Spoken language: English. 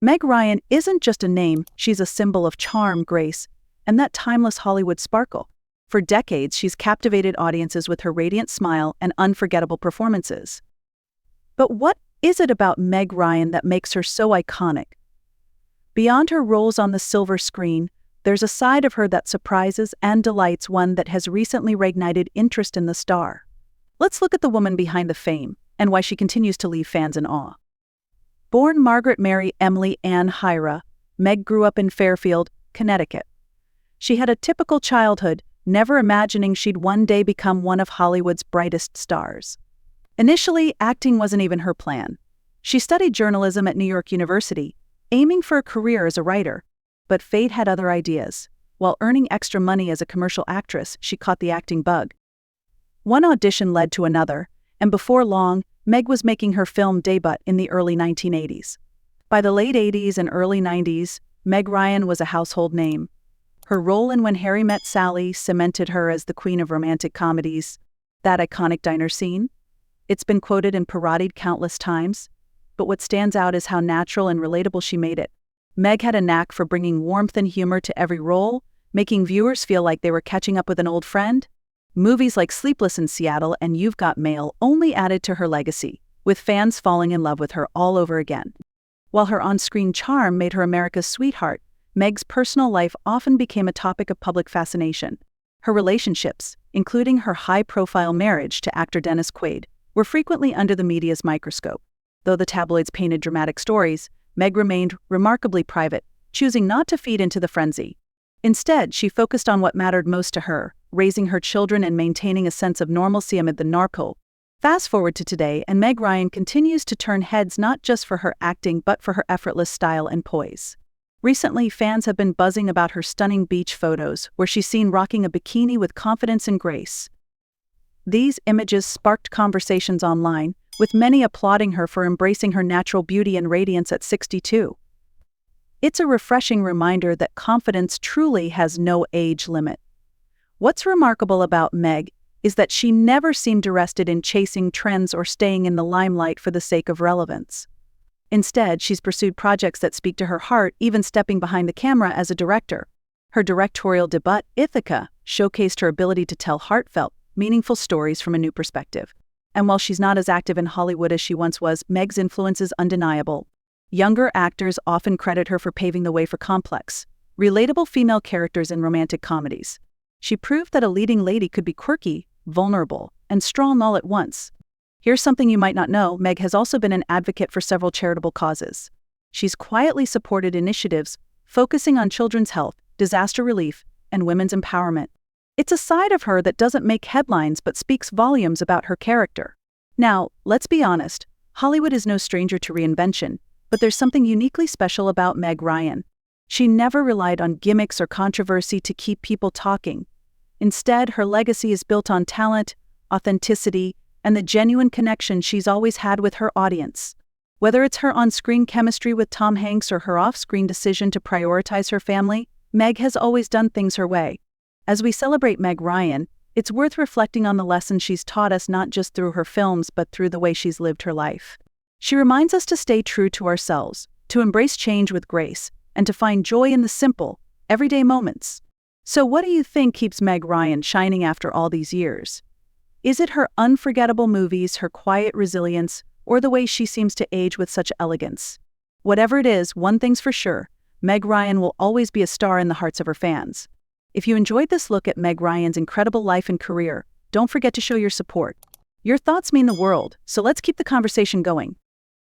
Meg Ryan isn't just a name, she's a symbol of charm, grace, and that timeless Hollywood sparkle. For decades, she's captivated audiences with her radiant smile and unforgettable performances. But what is it about Meg Ryan that makes her so iconic? Beyond her roles on the silver screen, there's a side of her that surprises and delights, one that has recently reignited interest in the star. Let's look at the woman behind the fame and why she continues to leave fans in awe. Born Margaret Mary Emily Ann Hyra, Meg grew up in Fairfield, Connecticut. She had a typical childhood, never imagining she'd one day become one of Hollywood's brightest stars. Initially, acting wasn't even her plan. She studied journalism at New York University, aiming for a career as a writer, but fate had other ideas. While earning extra money as a commercial actress, she caught the acting bug. One audition led to another, and before long, Meg was making her film debut in the early 1980s. By the late 80s and early 90s, Meg Ryan was a household name. Her role in When Harry Met Sally cemented her as the queen of romantic comedies. That iconic diner scene? It's been quoted and parodied countless times, but what stands out is how natural and relatable she made it. Meg had a knack for bringing warmth and humor to every role, making viewers feel like they were catching up with an old friend. Movies like Sleepless in Seattle and You've Got Mail only added to her legacy, with fans falling in love with her all over again. While her on-screen charm made her America's sweetheart, Meg's personal life often became a topic of public fascination. Her relationships, including her high-profile marriage to actor Dennis Quaid, were frequently under the media's microscope. Though the tabloids painted dramatic stories, Meg remained remarkably private, choosing not to feed into the frenzy. Instead, she focused on what mattered most to her, raising her children and maintaining a sense of normalcy amid the narco. Fast forward to today, and Meg Ryan continues to turn heads not just for her acting but for her effortless style and poise. Recently, fans have been buzzing about her stunning beach photos, where she's seen rocking a bikini with confidence and grace. These images sparked conversations online, with many applauding her for embracing her natural beauty and radiance at 62. It's a refreshing reminder that confidence truly has no age limit. What's remarkable about Meg is that she never seemed arrested in chasing trends or staying in the limelight for the sake of relevance. Instead, she's pursued projects that speak to her heart, even stepping behind the camera as a director. Her directorial debut, Ithaca, showcased her ability to tell heartfelt, meaningful stories from a new perspective. And while she's not as active in Hollywood as she once was, Meg's influence is undeniable. Younger actors often credit her for paving the way for complex, relatable female characters in romantic comedies. She proved that a leading lady could be quirky, vulnerable, and strong all at once. Here's something you might not know: Meg has also been an advocate for several charitable causes. She's quietly supported initiatives focusing on children's health, disaster relief, and women's empowerment. It's a side of her that doesn't make headlines but speaks volumes about her character. Now, let's be honest, Hollywood is no stranger to reinvention, but there's something uniquely special about Meg Ryan. She never relied on gimmicks or controversy to keep people talking. Instead, her legacy is built on talent, authenticity, and the genuine connection she's always had with her audience. Whether it's her on-screen chemistry with Tom Hanks or her off-screen decision to prioritize her family, Meg has always done things her way. As we celebrate Meg Ryan, it's worth reflecting on the lessons she's taught us, not just through her films but through the way she's lived her life. She reminds us to stay true to ourselves, to embrace change with grace, and to find joy in the simple, everyday moments. So what do you think keeps Meg Ryan shining after all these years? Is it her unforgettable movies, her quiet resilience, or the way she seems to age with such elegance? Whatever it is, one thing's for sure: Meg Ryan will always be a star in the hearts of her fans. If you enjoyed this look at Meg Ryan's incredible life and career, don't forget to show your support. Your thoughts mean the world, so let's keep the conversation going.